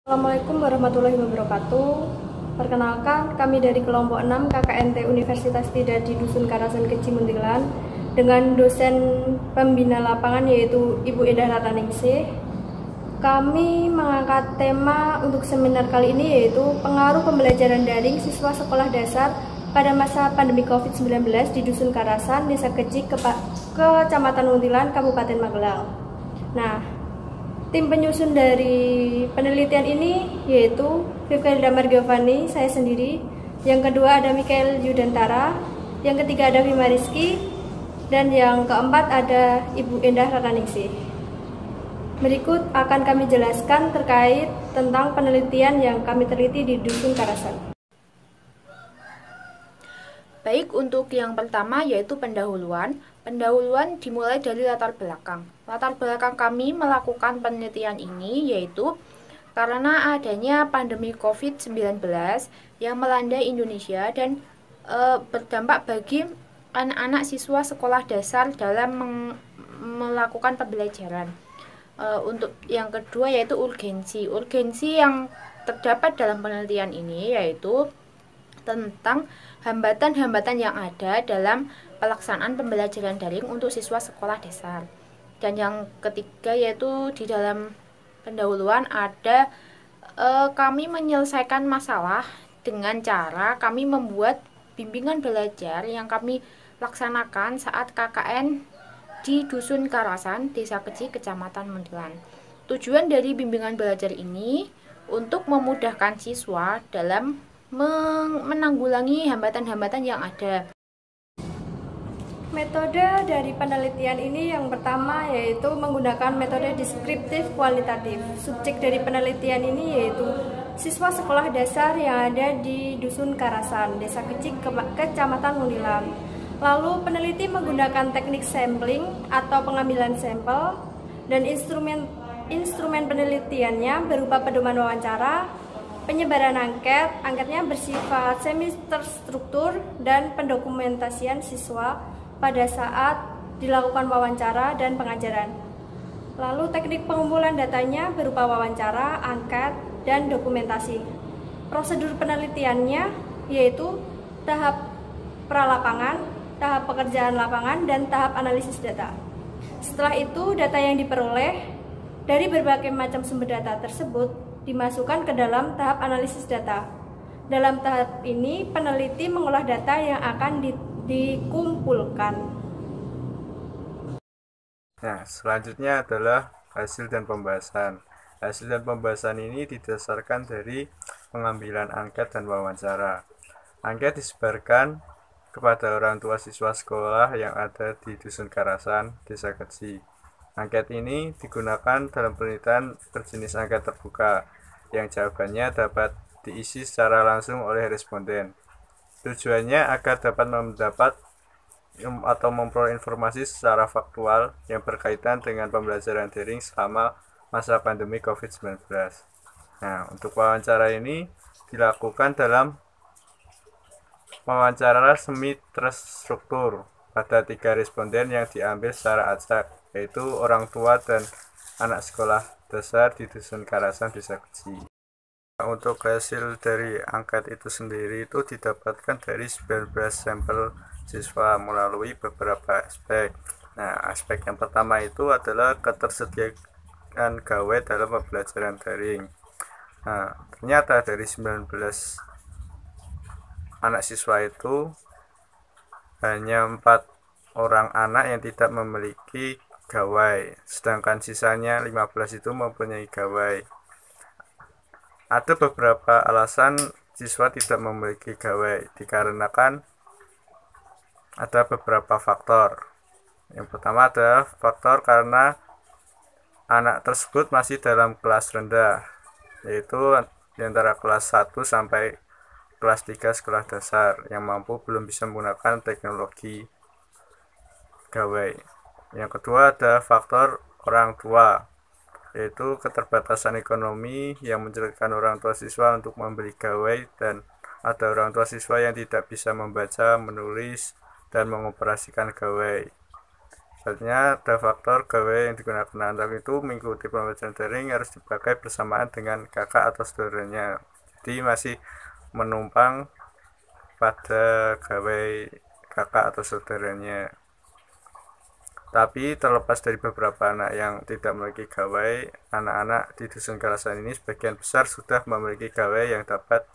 Assalamualaikum warahmatullahi wabarakatuh. Perkenalkan, kami dari kelompok 6 KKNT Universitas Tidak di Dusun Karasan Keci Muntilan dengan dosen pembina lapangan yaitu Ibu Endah Rataningsih. Kami mengangkat tema untuk seminar kali ini yaitu pengaruh pembelajaran daring siswa sekolah dasar pada masa pandemi COVID-19 di Dusun Karasan, Desa Keci, Kecamatan Muntilan, Kabupaten Magelang. Nah, tim penyusun dari penelitian ini yaitu Vivka Margiovani, saya sendiri. Yang kedua ada Mikael Yudantara. Yang ketiga ada Vima Rizky. Dan yang keempat ada Ibu Endah Rataningsih. Berikut akan kami jelaskan terkait tentang penelitian yang kami teliti di Dusun Karasan. Baik, untuk yang pertama yaitu pendahuluan. Pendahuluan dimulai dari latar belakang. Latar belakang kami melakukan penelitian ini yaitu karena adanya pandemi COVID-19 yang melanda Indonesia dan berdampak bagi anak-anak siswa sekolah dasar dalam melakukan pembelajaran. Untuk yang kedua yaitu urgensi. Urgensi yang terdapat dalam penelitian ini yaitu tentang hambatan-hambatan yang ada dalam pelaksanaan pembelajaran daring untuk siswa sekolah dasar. Dan yang ketiga yaitu di dalam pendahuluan ada kami menyelesaikan masalah dengan cara kami membuat bimbingan belajar yang kami laksanakan saat KKN di Dusun Karasan, Desa Keci, Kecamatan Muntilan. Tujuan dari bimbingan belajar ini untuk memudahkan siswa dalam menanggulangi hambatan-hambatan yang ada. Metode dari penelitian ini yang pertama yaitu menggunakan metode deskriptif kualitatif. Subjek dari penelitian ini yaitu siswa sekolah dasar yang ada di Dusun Karasan, Desa Keci, Kecamatan Muntilan. Lalu peneliti menggunakan teknik sampling atau pengambilan sampel dan instrumen penelitiannya berupa pedoman wawancara, penyebaran angket. Angketnya bersifat semi terstruktur dan pendokumentasian siswa pada saat dilakukan wawancara dan pengajaran. Lalu teknik pengumpulan datanya berupa wawancara, angket, dan dokumentasi. Prosedur penelitiannya yaitu tahap pralapangan, tahap pekerjaan lapangan, dan tahap analisis data. Setelah itu, data yang diperoleh dari berbagai macam sumber data tersebut dimasukkan ke dalam tahap analisis data. Dalam tahap ini, peneliti mengolah data yang akan dikumpulkan. Nah, selanjutnya adalah hasil dan pembahasan. Hasil dan pembahasan ini didasarkan dari pengambilan angket dan wawancara. Angket disebarkan kepada orang tua siswa sekolah yang ada di Dusun Karasan, Desa Keci. Angket ini digunakan dalam penelitian berjenis angket terbuka, yang jawabannya dapat diisi secara langsung oleh responden. Tujuannya agar dapat mendapat atau memperoleh informasi secara faktual yang berkaitan dengan pembelajaran daring selama masa pandemi COVID-19. Nah, untuk wawancara ini dilakukan dalam wawancara semi terstruktur pada 3 responden yang diambil secara acak, yaitu orang tua dan anak sekolah dasar di Dusun Karasan, Desa Keci. Untuk hasil dari angket itu sendiri itu didapatkan dari 19 sampel siswa melalui beberapa aspek. Nah, aspek yang pertama itu adalah ketersediaan gawe dalam pembelajaran daring. Nah, ternyata dari 19 anak siswa itu hanya 4 orang anak yang tidak memiliki gawai, sedangkan sisanya 15 itu mempunyai gawai. Ada beberapa alasan siswa tidak memiliki gawai dikarenakan ada beberapa faktor. Yang pertama adalah faktor karena anak tersebut masih dalam kelas rendah, yaitu di antara kelas 1 sampai kelas 3 sekolah dasar yang mampu belum bisa menggunakan teknologi gawai. Yang kedua ada faktor orang tua, yaitu keterbatasan ekonomi yang menjadikan orang tua siswa untuk membeli gawai, dan ada orang tua siswa yang tidak bisa membaca, menulis, dan mengoperasikan gawai. Selanjutnya ada faktor gawe yang digunakan anak itu mengikuti pembelajaran daring harus dipakai bersamaan dengan kakak atau saudaranya. Jadi masih menumpang pada gawe kakak atau saudaranya. Tapi terlepas dari beberapa anak yang tidak memiliki gawai, anak-anak di dusun Karasan ini sebagian besar sudah memiliki gawai yang dapat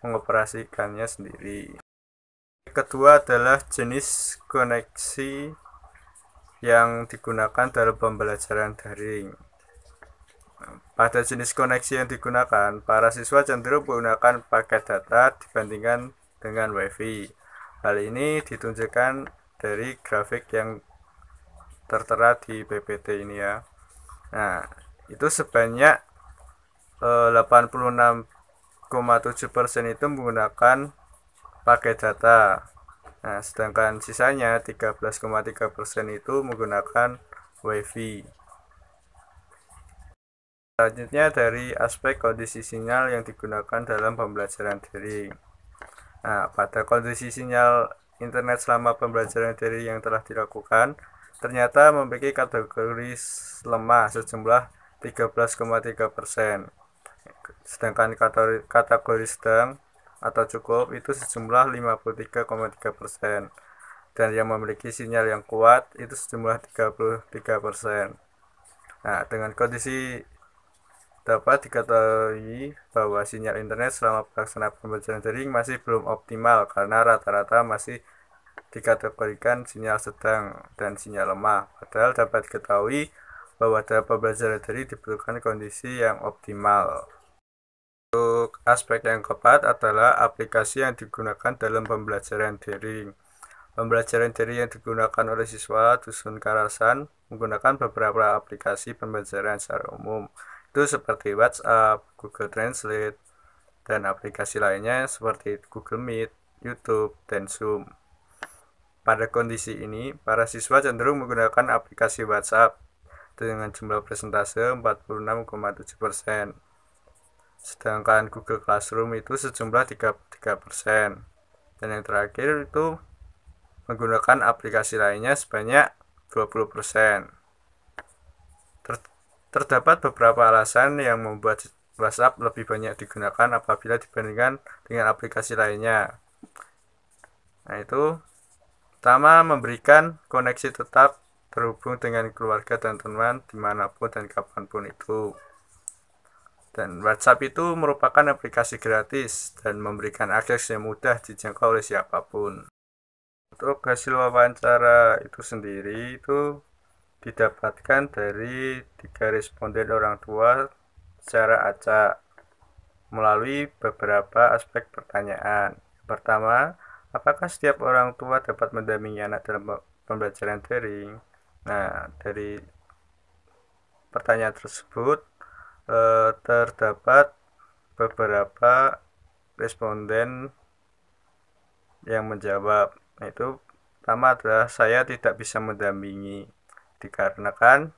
mengoperasikannya sendiri. Kedua adalah jenis koneksi yang digunakan dalam pembelajaran daring. Pada jenis koneksi yang digunakan, para siswa cenderung menggunakan paket data dibandingkan dengan WiFi. Hal ini ditunjukkan dari grafik yang tertera di PPT ini ya. Nah, itu sebanyak 86,7% itu menggunakan paket data. Nah, sedangkan sisanya 13,3% itu menggunakan WiFi. Selanjutnya dari aspek kondisi sinyal yang digunakan dalam pembelajaran daring. Nah, pada kondisi sinyal internet selama pembelajaran daring yang telah dilakukan, ternyata memiliki kategori lemah sejumlah 13,3%. Sedangkan kategori sedang atau cukup itu sejumlah 53,3%, dan yang memiliki sinyal yang kuat itu sejumlah 33%. Nah, dengan kondisi dapat diketahui bahwa sinyal internet selama pelaksanaan pembelajaran daring masih belum optimal karena rata-rata masih dikategorikan sinyal sedang dan sinyal lemah. Padahal dapat diketahui bahwa dalam pembelajaran daring diperlukan kondisi yang optimal. Untuk aspek yang keempat adalah aplikasi yang digunakan dalam pembelajaran daring. Pembelajaran daring yang digunakan oleh siswa dusun Karasan menggunakan beberapa aplikasi pembelajaran secara umum. Itu seperti WhatsApp, Google Translate, dan aplikasi lainnya seperti Google Meet, YouTube, dan Zoom. Pada kondisi ini, para siswa cenderung menggunakan aplikasi WhatsApp dengan jumlah persentase 46,7%. Sedangkan Google Classroom itu sejumlah 33%. Dan yang terakhir itu menggunakan aplikasi lainnya sebanyak 20%. Terdapat beberapa alasan yang membuat WhatsApp lebih banyak digunakan apabila dibandingkan dengan aplikasi lainnya. Nah, itu pertama, memberikan koneksi tetap terhubung dengan keluarga dan teman dimanapun dan kapanpun itu. Dan WhatsApp itu merupakan aplikasi gratis dan memberikan akses yang mudah dijangkau oleh siapapun. Untuk hasil wawancara itu sendiri itu didapatkan dari 3 responden orang tua secara acak melalui beberapa aspek pertanyaan. Pertama, apakah setiap orang tua dapat mendampingi anak dalam pembelajaran daring? Nah, dari pertanyaan tersebut terdapat beberapa responden yang menjawab. Itu pertama adalah saya tidak bisa mendampingi dikarenakan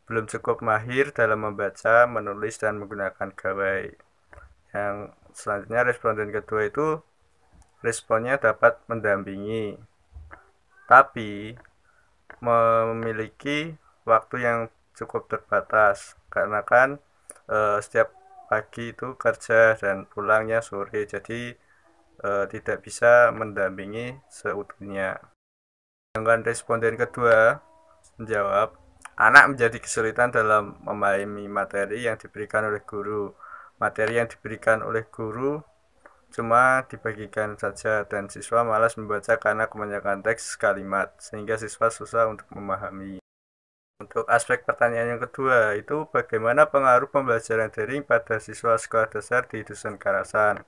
belum cukup mahir dalam membaca, menulis, dan menggunakan gawai. Yang selanjutnya responden kedua itu responnya dapat mendampingi tapi memiliki waktu yang cukup terbatas karena kan setiap pagi itu kerja dan pulangnya sore, jadi tidak bisa mendampingi seutuhnya. Sedangkan responden kedua menjawab, anak menjadi kesulitan dalam memahami materi yang diberikan oleh guru. Materi yang diberikan oleh guru cuma dibagikan saja dan siswa malas membaca karena kebanyakan teks kalimat sehingga siswa susah untuk memahami. Untuk aspek pertanyaan yang kedua itu bagaimana pengaruh pembelajaran daring pada siswa sekolah dasar di dusun Karasan.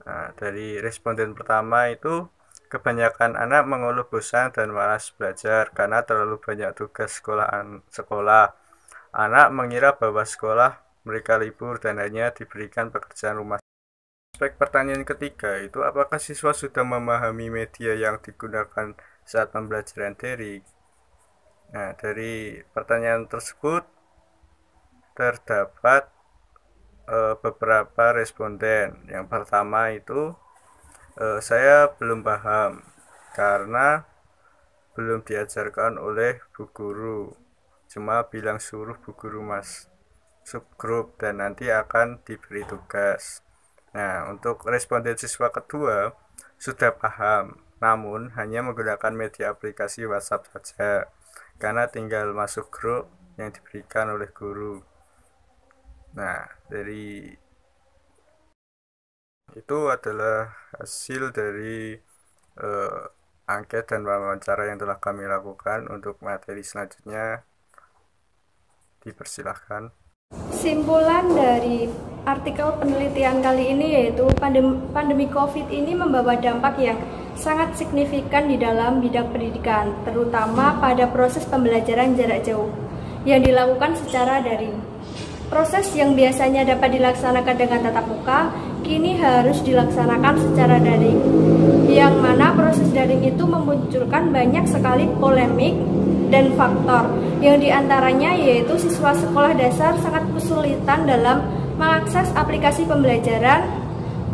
Nah, dari responden pertama itu kebanyakan anak mengeluh bosan dan malas belajar karena terlalu banyak tugas sekolah. Anak mengira bahwa sekolah mereka libur dan hanya diberikan pekerjaan rumah. Aspek pertanyaan ketiga itu apakah siswa sudah memahami media yang digunakan saat pembelajaran daring? Nah, dari pertanyaan tersebut terdapat beberapa responden. Yang pertama itu saya belum paham karena belum diajarkan oleh Bu Guru, cuma bilang suruh Bu Guru masuk grup dan nanti akan diberi tugas. Nah, untuk responden siswa kedua sudah paham, namun hanya menggunakan media aplikasi WhatsApp saja, karena tinggal masuk grup yang diberikan oleh guru. Nah, dari itu adalah hasil dari angket dan wawancara yang telah kami lakukan. Untuk materi selanjutnya dipersilahkan. Simpulan dari artikel penelitian kali ini yaitu pandemi COVID ini membawa dampak yang sangat signifikan di dalam bidang pendidikan, terutama pada proses pembelajaran jarak jauh yang dilakukan secara daring. Proses yang biasanya dapat dilaksanakan dengan tatap muka, kini harus dilaksanakan secara daring, yang mana proses daring itu memunculkan banyak sekali polemik dan faktor, yang diantaranya yaitu siswa sekolah dasar sangat kesulitan dalam mengakses aplikasi pembelajaran,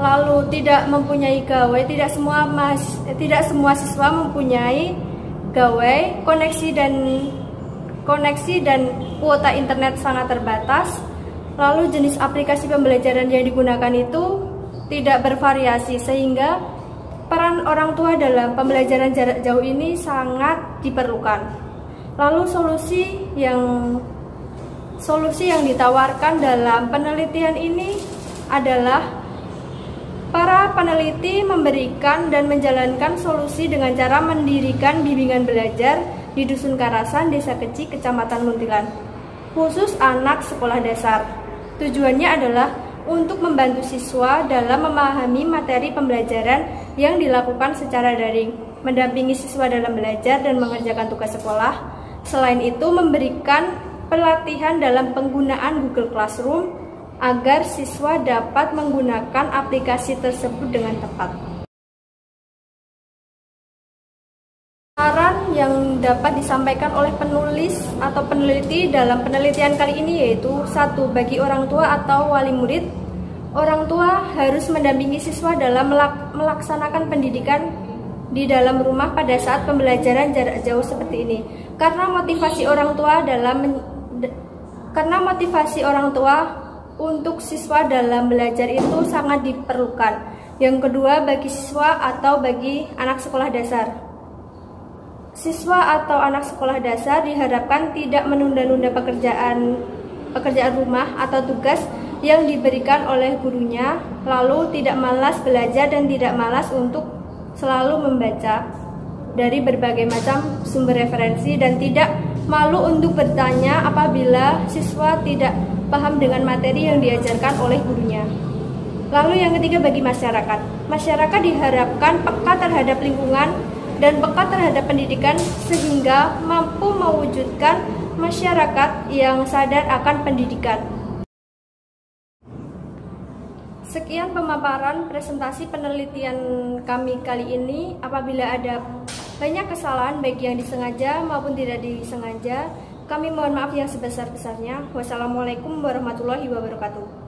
lalu tidak mempunyai gawai, tidak semua siswa mempunyai gawai, koneksi dan kuota internet sangat terbatas, lalu jenis aplikasi pembelajaran yang digunakan itu tidak bervariasi, sehingga peran orang tua dalam pembelajaran jarak jauh ini sangat diperlukan. Lalu solusi yang ditawarkan dalam penelitian ini adalah para peneliti memberikan dan menjalankan solusi dengan cara mendirikan bimbingan belajar di Dusun Karasan, Desa Keci, Kecamatan Muntilan, khusus anak sekolah dasar. Tujuannya adalah untuk membantu siswa dalam memahami materi pembelajaran yang dilakukan secara daring, mendampingi siswa dalam belajar dan mengerjakan tugas sekolah. Selain itu, memberikan pelatihan dalam penggunaan Google Classroom agar siswa dapat menggunakan aplikasi tersebut dengan tepat. Saran yang dapat disampaikan oleh penulis atau peneliti dalam penelitian kali ini yaitu: 1. Bagi orang tua atau wali murid, orang tua harus mendampingi siswa dalam melaksanakan pendidikan di dalam rumah pada saat pembelajaran jarak jauh seperti ini, karena motivasi orang tua untuk siswa dalam belajar itu sangat diperlukan. Yang kedua, bagi siswa atau bagi anak sekolah dasar. Siswa atau anak sekolah dasar diharapkan tidak menunda-nunda pekerjaan rumah atau tugas yang diberikan oleh gurunya, lalu tidak malas belajar dan tidak malas untuk selalu membaca dari berbagai macam sumber referensi, dan tidak malu untuk bertanya apabila siswa tidak paham dengan materi yang diajarkan oleh gurunya. Lalu yang ketiga, bagi masyarakat. Masyarakat diharapkan peka terhadap lingkungan dan peka terhadap pendidikan sehingga mampu mewujudkan masyarakat yang sadar akan pendidikan. Sekian pemaparan presentasi penelitian kami kali ini. Apabila ada banyak kesalahan baik yang disengaja maupun tidak disengaja, kami mohon maaf yang sebesar-besarnya. Wassalamualaikum warahmatullahi wabarakatuh.